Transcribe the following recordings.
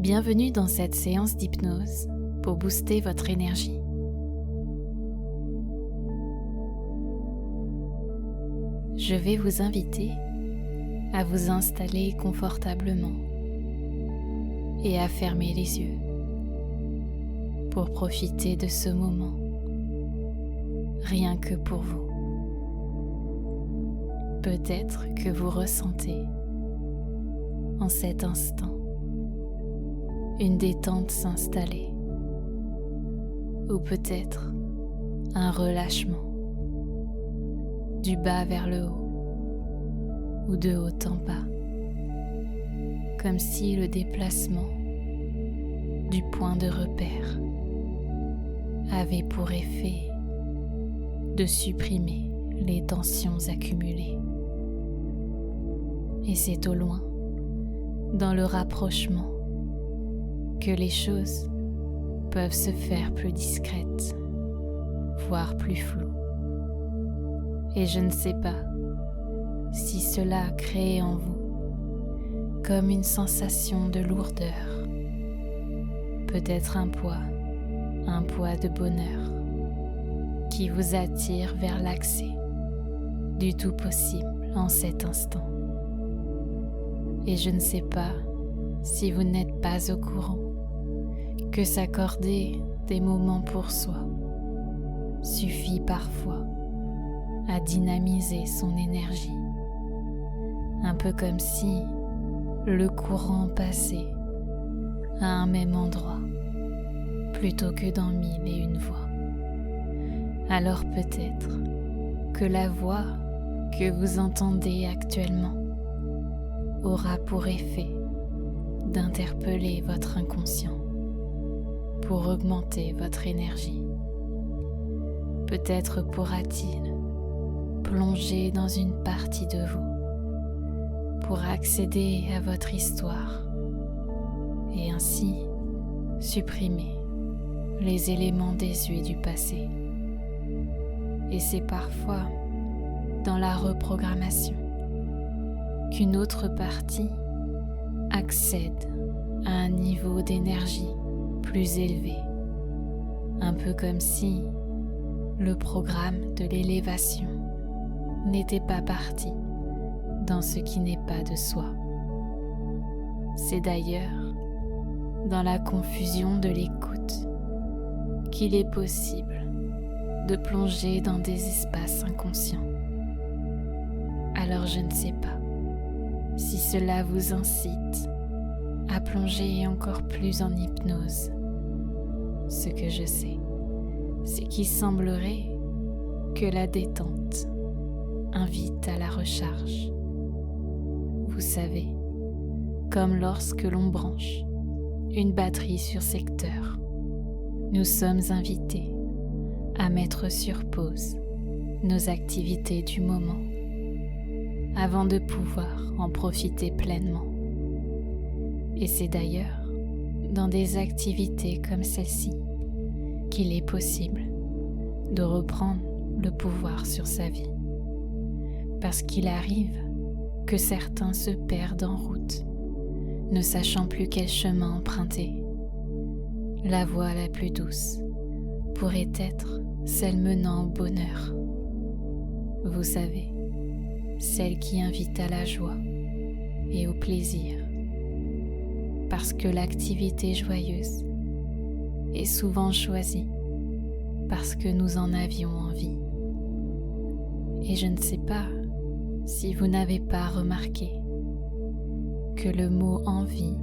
Bienvenue dans cette séance d'hypnose pour booster votre énergie. Je vais vous inviter à vous installer confortablement et à fermer les yeux pour profiter de ce moment, rien que pour vous. Peut-être que vous ressentez en cet instant une détente s'installer, ou peut-être un relâchement, du bas vers le haut, ou de haut en bas, comme si le déplacement du point de repère avait pour effet de supprimer les tensions accumulées. Et c'est au loin, dans le rapprochement, que les choses peuvent se faire plus discrètes, voire plus floues. Et je ne sais pas si cela crée en vous comme une sensation de lourdeur, peut-être un poids de bonheur qui vous attire vers l'accès du tout possible en cet instant. Et je ne sais pas si vous n'êtes pas au courant que s'accorder des moments pour soi suffit parfois à dynamiser son énergie, un peu comme si le courant passait à un même endroit plutôt que dans 1001 voies. Alors peut-être que la voix que vous entendez actuellement aura pour effet d'interpeller votre inconscient pour augmenter votre énergie. Peut-être pourra-t-il plonger dans une partie de vous pour accéder à votre histoire et ainsi supprimer les éléments désuets du passé. Et c'est parfois dans la reprogrammation qu'une autre partie accède à un niveau d'énergie plus élevé, un peu comme si le programme de l'élévation n'était pas parti dans ce qui n'est pas de soi. C'est d'ailleurs dans la confusion de l'écoute qu'il est possible de plonger dans des espaces inconscients. Alors je ne sais pas si cela vous incite à plonger encore plus en hypnose. Ce que je sais, c'est qu'il semblerait que la détente invite à la recharge. Vous savez, comme lorsque l'on branche une batterie sur secteur, nous sommes invités à mettre sur pause nos activités du moment avant de pouvoir en profiter pleinement. Et c'est d'ailleurs dans des activités comme celle-ci qu'il est possible de reprendre le pouvoir sur sa vie. Parce qu'il arrive que certains se perdent en route, ne sachant plus quel chemin emprunter. La voie la plus douce pourrait être celle menant au bonheur. Vous savez, celle qui invite à la joie et au plaisir. Parce que l'activité joyeuse est souvent choisie parce que nous en avions envie. Et je ne sais pas si vous n'avez pas remarqué que le mot envie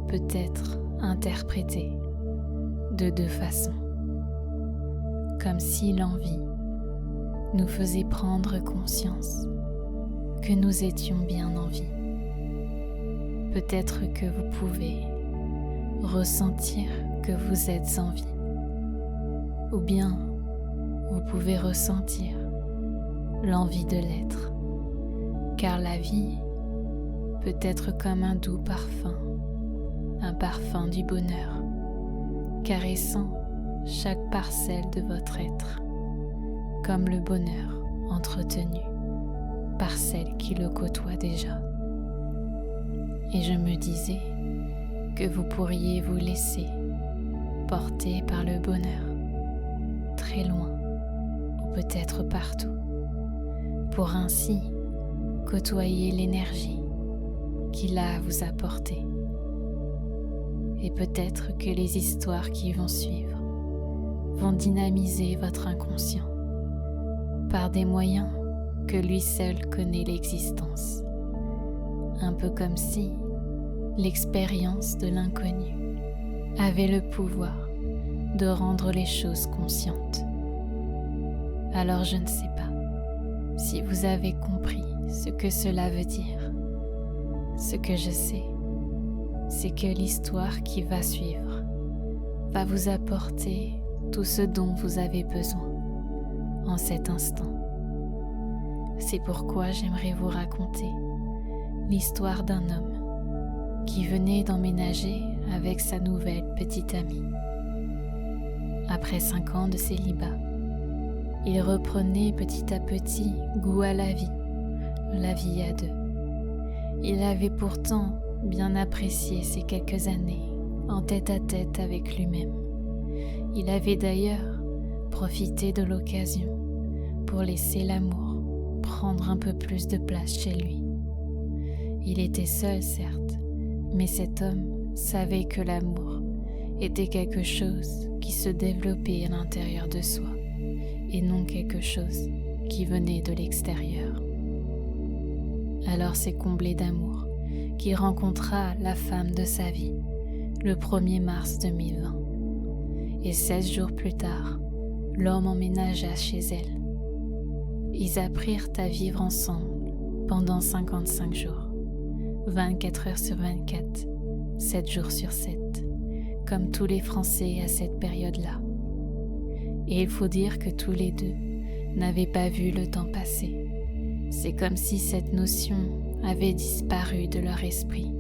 peut être interprété de deux façons. Comme si l'envie nous faisait prendre conscience que nous étions bien en vie. Peut-être que vous pouvez ressentir que vous êtes en vie, ou bien vous pouvez ressentir l'envie de l'être, car la vie peut être comme un doux parfum, un parfum du bonheur, caressant chaque parcelle de votre être, comme le bonheur entretenu par celle qui le côtoie déjà. Et je me disais que vous pourriez vous laisser porter par le bonheur, très loin ou peut-être partout, pour ainsi côtoyer l'énergie qu'il a à vous apporter. Et peut-être que les histoires qui vont suivre vont dynamiser votre inconscient par des moyens que lui seul connaît l'existence. Un peu comme si l'expérience de l'inconnu avait le pouvoir de rendre les choses conscientes. Alors je ne sais pas si vous avez compris ce que cela veut dire. Ce que je sais, c'est que l'histoire qui va suivre va vous apporter tout ce dont vous avez besoin en cet instant. C'est pourquoi j'aimerais vous raconter l'histoire d'un homme qui venait d'emménager avec sa nouvelle petite amie. Après 5 ans de célibat, il reprenait petit à petit goût à la vie à deux. Il avait pourtant bien apprécié ces quelques années en tête-à-tête avec lui-même. Il avait d'ailleurs profité de l'occasion pour laisser l'amour prendre un peu plus de place chez lui. Il était seul, certes, mais cet homme savait que l'amour était quelque chose qui se développait à l'intérieur de soi et non quelque chose qui venait de l'extérieur. Alors c'est comblé d'amour qu'il rencontra la femme de sa vie le 1er mars 2020. Et 16 jours plus tard, l'homme emménagea chez elle. Ils apprirent à vivre ensemble pendant 55 jours, 24 heures sur 24, 7 jours sur 7, comme tous les Français à cette période-là. Et il faut dire que tous les deux n'avaient pas vu le temps passer. C'est comme si cette notion avait disparu de leur esprit,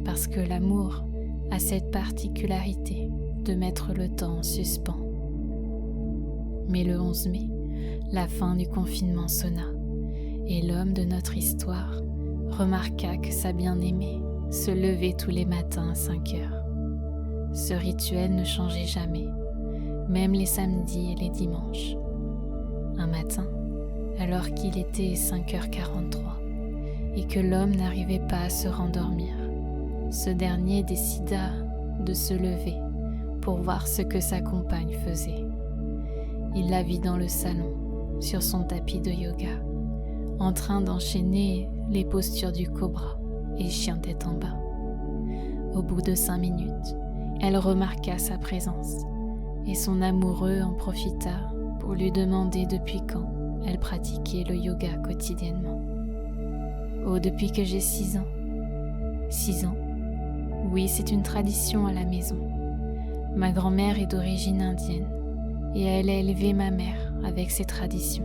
parce que l'amour a cette particularité de mettre le temps en suspens. Mais le 11 mai, la fin du confinement sonna, et l'homme de notre histoire remarqua que sa bien-aimée se levait tous les matins à 5 heures. Ce rituel ne changeait jamais, même les samedis et les dimanches. Un matin, alors qu'il était 5h43 et que l'homme n'arrivait pas à se rendormir, ce dernier décida de se lever pour voir ce que sa compagne faisait. Il la vit dans le salon, sur son tapis de yoga, en train d'enchaîner les postures du cobra et chien tête en bas. Au bout de 5 minutes, elle remarqua sa présence et son amoureux en profita pour lui demander depuis quand elle pratiquait le yoga quotidiennement. « Oh, depuis que j'ai 6 ans. » 6 ans? Oui, c'est une tradition à la maison. Ma grand-mère est d'origine indienne et elle a élevé ma mère avec ses traditions.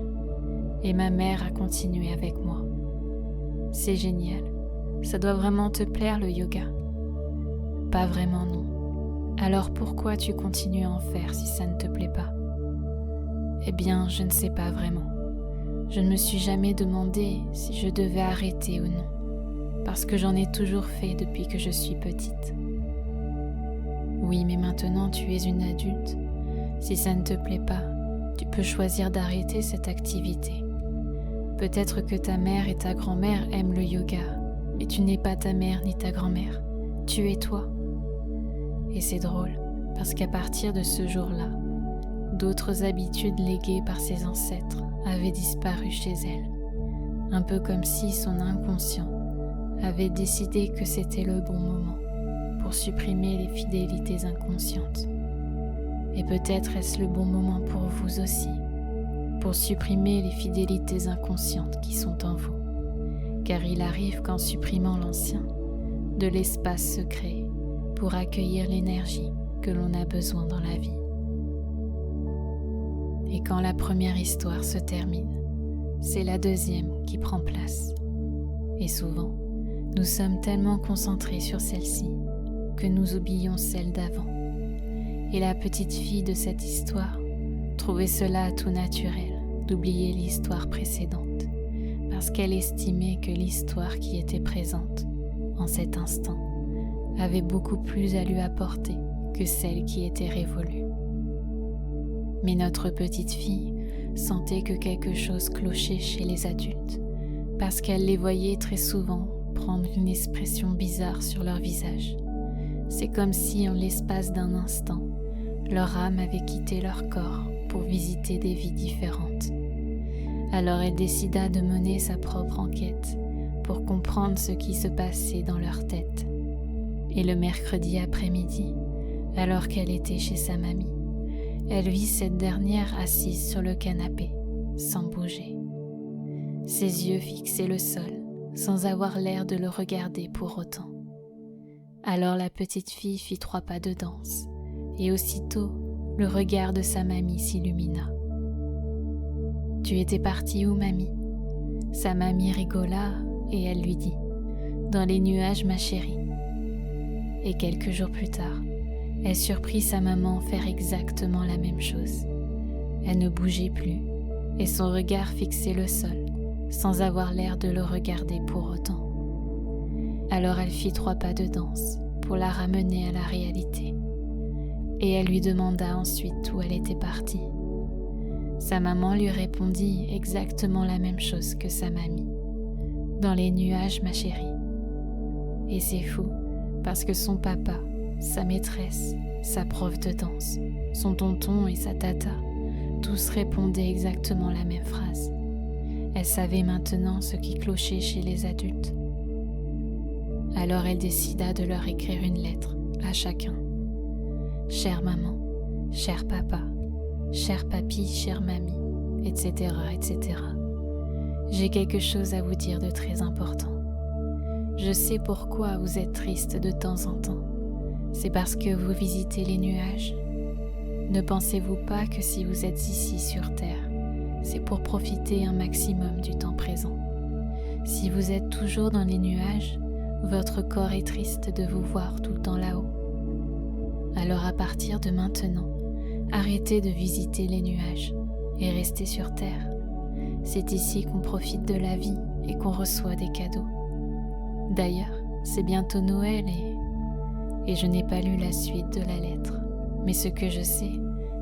Et ma mère a continué avec moi. C'est génial. Ça doit vraiment te plaire le yoga? Pas vraiment, non. Alors pourquoi tu continues à en faire si ça ne te plaît pas? Eh bien, je ne sais pas vraiment. Je ne me suis jamais demandé si je devais arrêter ou non, parce que j'en ai toujours fait depuis que je suis petite. Oui, mais maintenant tu es une adulte. Si ça ne te plaît pas, tu peux choisir d'arrêter cette activité. Peut-être que ta mère et ta grand-mère aiment le yoga, mais tu n'es pas ta mère ni ta grand-mère. Tu es toi. Et c'est drôle, parce qu'à partir de ce jour-là, d'autres habitudes léguées par ses ancêtres avaient disparu chez elle, un peu comme si son inconscient avait décidé que c'était le bon moment pour supprimer les fidélités inconscientes. Et peut-être est-ce le bon moment pour vous aussi, pour supprimer les fidélités inconscientes qui sont en vous, car il arrive qu'en supprimant l'ancien, de l'espace se crée pour accueillir l'énergie que l'on a besoin dans la vie. Et quand la première histoire se termine, c'est la deuxième qui prend place. Et souvent, nous sommes tellement concentrés sur celle-ci que nous oublions celle d'avant. Et la petite fille de cette histoire trouvait cela tout naturel d'oublier l'histoire précédente, parce qu'elle estimait que l'histoire qui était présente en cet instant avait beaucoup plus à lui apporter que celle qui était révolue. Mais notre petite fille sentait que quelque chose clochait chez les adultes, parce qu'elle les voyait très souvent prendre une expression bizarre sur leur visage. C'est comme si, en l'espace d'un instant, leur âme avait quitté leur corps pour visiter des vies différentes. Alors elle décida de mener sa propre enquête pour comprendre ce qui se passait dans leur tête. Et le mercredi après-midi, alors qu'elle était chez sa mamie, elle vit cette dernière assise sur le canapé, sans bouger. Ses yeux fixaient le sol, sans avoir l'air de le regarder pour autant. Alors la petite fille fit 3 pas de danse, et aussitôt, le regard de sa mamie s'illumina. « Tu étais partie où, mamie ?» Sa mamie rigola, et elle lui dit « Dans les nuages, ma chérie. » Et quelques jours plus tard, elle surprit sa maman faire exactement la même chose. Elle ne bougeait plus, et son regard fixait le sol, sans avoir l'air de le regarder pour autant. Alors elle fit 3 pas de danse pour la ramener à la réalité. Et elle lui demanda ensuite où elle était partie. Sa maman lui répondit exactement la même chose que sa mamie. Dans les nuages, ma chérie. Et c'est fou, parce que son papa, sa maîtresse, sa prof de danse, son tonton et sa tata, tous répondaient exactement la même phrase. Elle savait maintenant ce qui clochait chez les adultes. Alors elle décida de leur écrire une lettre à chacun. Chère maman, cher papa, cher papy, chère mamie, etc., etc. J'ai quelque chose à vous dire de très important. Je sais pourquoi vous êtes triste de temps en temps. C'est parce que vous visitez les nuages. Ne pensez-vous pas que si vous êtes ici sur Terre, c'est pour profiter un maximum du temps présent. Si vous êtes toujours dans les nuages, votre corps est triste de vous voir tout le temps là-haut. Alors à partir de maintenant, arrêtez de visiter les nuages et restez sur Terre. C'est ici qu'on profite de la vie et qu'on reçoit des cadeaux. D'ailleurs, c'est bientôt Noël et je n'ai pas lu la suite de la lettre. Mais ce que je sais,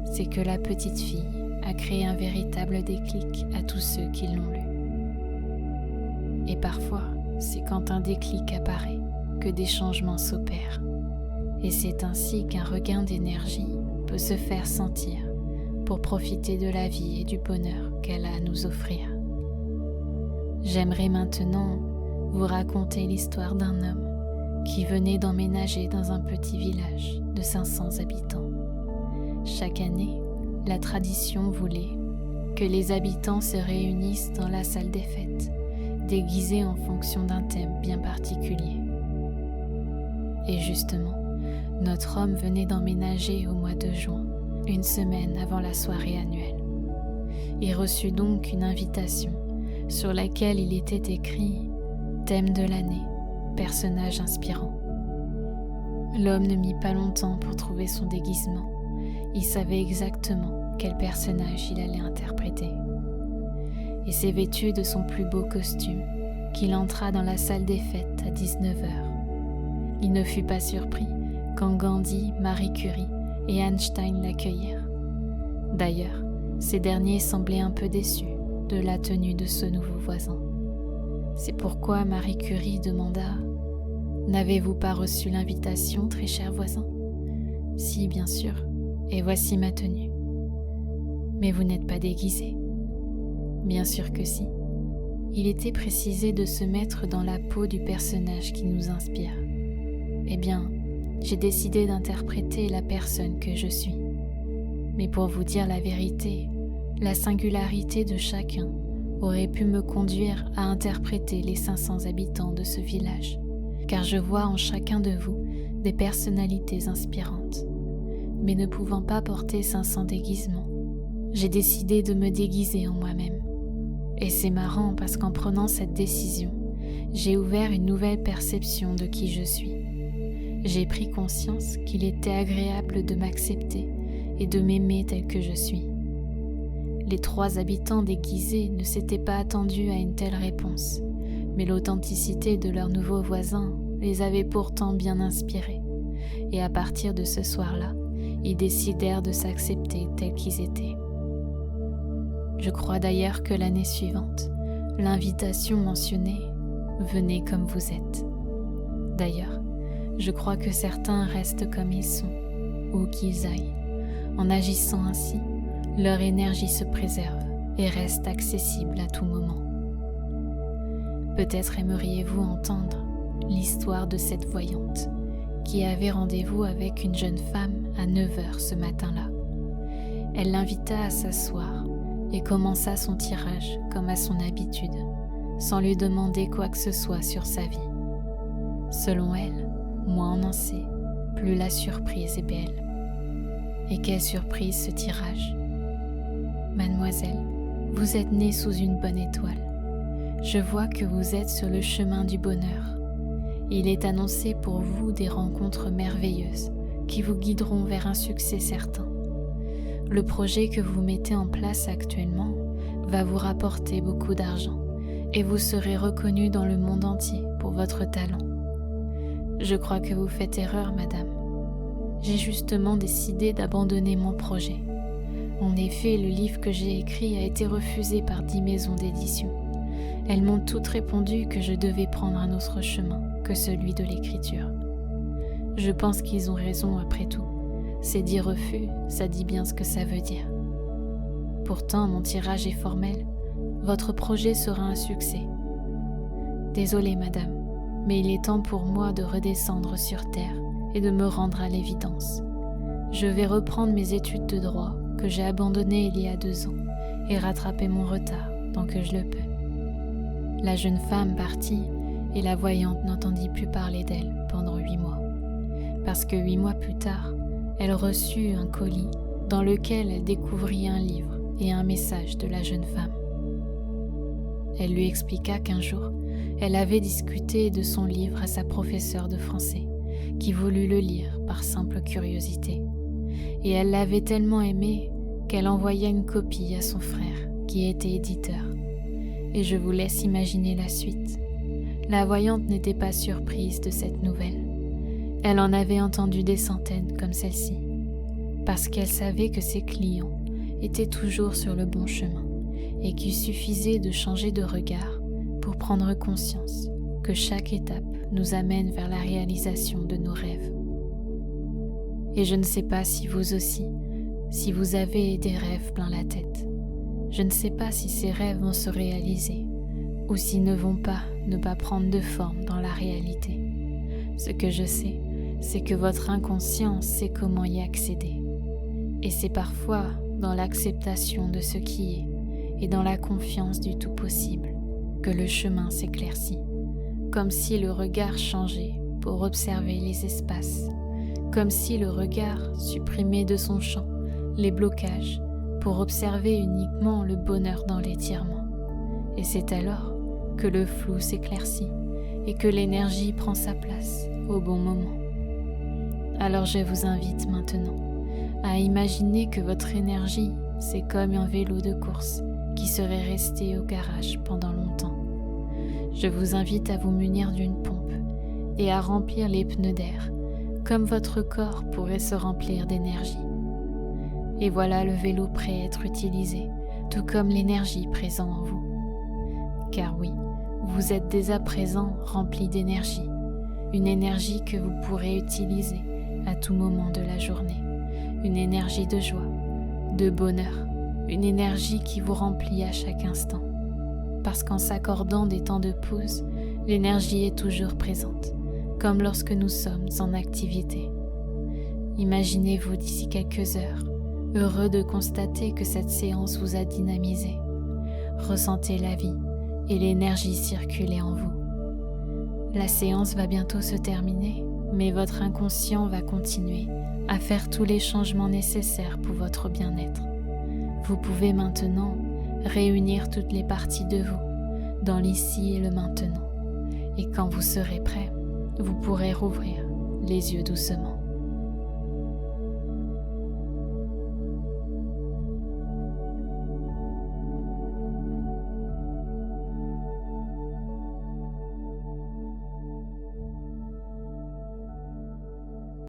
c'est que la petite fille a créé un véritable déclic à tous ceux qui l'ont lu. Et parfois, c'est quand un déclic apparaît que des changements s'opèrent. Et c'est ainsi qu'un regain d'énergie peut se faire sentir pour profiter de la vie et du bonheur qu'elle a à nous offrir. J'aimerais maintenant vous raconter l'histoire d'un homme qui venait d'emménager dans un petit village de 500 habitants. Chaque année, la tradition voulait que les habitants se réunissent dans la salle des fêtes, déguisés en fonction d'un thème bien particulier. Et justement, notre homme venait d'emménager au mois de juin, une semaine avant la soirée annuelle. Il reçut donc une invitation sur laquelle il était écrit « Thème de l'année, personnage inspirant ». L'homme ne mit pas longtemps pour trouver son déguisement. Il savait exactement quel personnage il allait interpréter. Et s'est vêtu de son plus beau costume qu'il entra dans la salle des fêtes à 19h. Il ne fut pas surpris quand Gandhi, Marie Curie et Einstein l'accueillirent. D'ailleurs, ces derniers semblaient un peu déçus de la tenue de ce nouveau voisin. C'est pourquoi Marie Curie demanda « N'avez-vous pas reçu l'invitation, très cher voisin ?»« Si, bien sûr, et voici ma tenue. »« Mais vous n'êtes pas déguisé ?» ?»« Bien sûr que si. Il était précisé de se mettre dans la peau du personnage qui nous inspire. Eh bien, j'ai décidé d'interpréter la personne que je suis. Mais pour vous dire la vérité, la singularité de chacun aurait pu me conduire à interpréter les 500 habitants de ce village, car je vois en chacun de vous des personnalités inspirantes. Mais ne pouvant pas porter 500 déguisements, j'ai décidé de me déguiser en moi-même. Et c'est marrant parce qu'en prenant cette décision, j'ai ouvert une nouvelle perception de qui je suis. J'ai pris conscience qu'il était agréable de m'accepter et de m'aimer tel que je suis. Les 3 habitants déguisés ne s'étaient pas attendus à une telle réponse, mais l'authenticité de leur nouveau voisin les avait pourtant bien inspirés, et à partir de ce soir-là, ils décidèrent de s'accepter tels qu'ils étaient. Je crois d'ailleurs que l'année suivante, l'invitation mentionnée « Venez comme vous êtes ». D'ailleurs, je crois que certains restent comme ils sont, où qu'ils aillent. En agissant ainsi, leur énergie se préserve et reste accessible à tout moment. Peut-être aimeriez-vous entendre l'histoire de cette voyante qui avait rendez-vous avec une jeune femme à 9h ce matin-là. Elle l'invita à s'asseoir et commença son tirage comme à son habitude, sans lui demander quoi que ce soit sur sa vie. Selon elle, moins on en sait, plus la surprise est belle. Et quelle surprise ce tirage! Mademoiselle, vous êtes née sous une bonne étoile. Je vois que vous êtes sur le chemin du bonheur. Il est annoncé pour vous des rencontres merveilleuses qui vous guideront vers un succès certain. Le projet que vous mettez en place actuellement va vous rapporter beaucoup d'argent et vous serez reconnu dans le monde entier pour votre talent. Je crois que vous faites erreur, madame. J'ai justement décidé d'abandonner mon projet. En effet, le livre que j'ai écrit a été refusé par 10 maisons d'édition. Elles m'ont toutes répondu que je devais prendre un autre chemin que celui de l'écriture. Je pense qu'ils ont raison après tout. C'est dit refus, ça dit bien ce que ça veut dire. Pourtant, mon tirage est formel. Votre projet sera un succès. Désolée, madame, mais il est temps pour moi de redescendre sur terre et de me rendre à l'évidence. Je vais reprendre mes études de droit que j'ai abandonnées il y a 2 ans et rattraper mon retard tant que je le peux. La jeune femme partit et la voyante n'entendit plus parler d'elle pendant 8 mois. Parce que 8 mois plus tard, elle reçut un colis dans lequel elle découvrit un livre et un message de la jeune femme. Elle lui expliqua qu'un jour, elle avait discuté de son livre à sa professeure de français, qui voulut le lire par simple curiosité. Et elle l'avait tellement aimé qu'elle envoya une copie à son frère, qui était éditeur. Et je vous laisse imaginer la suite. La voyante n'était pas surprise de cette nouvelle. Elle en avait entendu des centaines comme celle-ci, parce qu'elle savait que ses clients étaient toujours sur le bon chemin et qu'il suffisait de changer de regard pour prendre conscience que chaque étape nous amène vers la réalisation de nos rêves. Et je ne sais pas si vous aussi, si vous avez des rêves plein la tête. Je ne sais pas si ces rêves vont se réaliser ou s'ils ne vont pas ne pas prendre de forme dans la réalité. Ce que je sais, c'est que votre inconscient sait comment y accéder. Et c'est parfois dans l'acceptation de ce qui est et dans la confiance du tout possible que le chemin s'éclaircit, comme si le regard changeait pour observer les espaces, comme si le regard supprimait de son champ les blocages pour observer uniquement le bonheur dans l'étirement. Et c'est alors que le flou s'éclaircit et que l'énergie prend sa place au bon moment. Alors je vous invite maintenant à imaginer que votre énergie, c'est comme un vélo de course qui serait resté au garage pendant longtemps. Je vous invite à vous munir d'une pompe et à remplir les pneus d'air, comme votre corps pourrait se remplir d'énergie. Et voilà le vélo prêt à être utilisé, tout comme l'énergie présente en vous. Car oui, vous êtes dès à présent rempli d'énergie, une énergie que vous pourrez utiliser à tout moment de la journée, une énergie de joie, de bonheur, une énergie qui vous remplit à chaque instant. Parce qu'en s'accordant des temps de pause, l'énergie est toujours présente, comme lorsque nous sommes en activité. Imaginez-vous d'ici quelques heures, heureux de constater que cette séance vous a dynamisé. Ressentez la vie et l'énergie circuler en vous. La séance va bientôt se terminer, mais votre inconscient va continuer à faire tous les changements nécessaires pour votre bien-être. Vous pouvez maintenant réunir toutes les parties de vous dans l'ici et le maintenant. Et quand vous serez prêt, vous pourrez rouvrir les yeux doucement.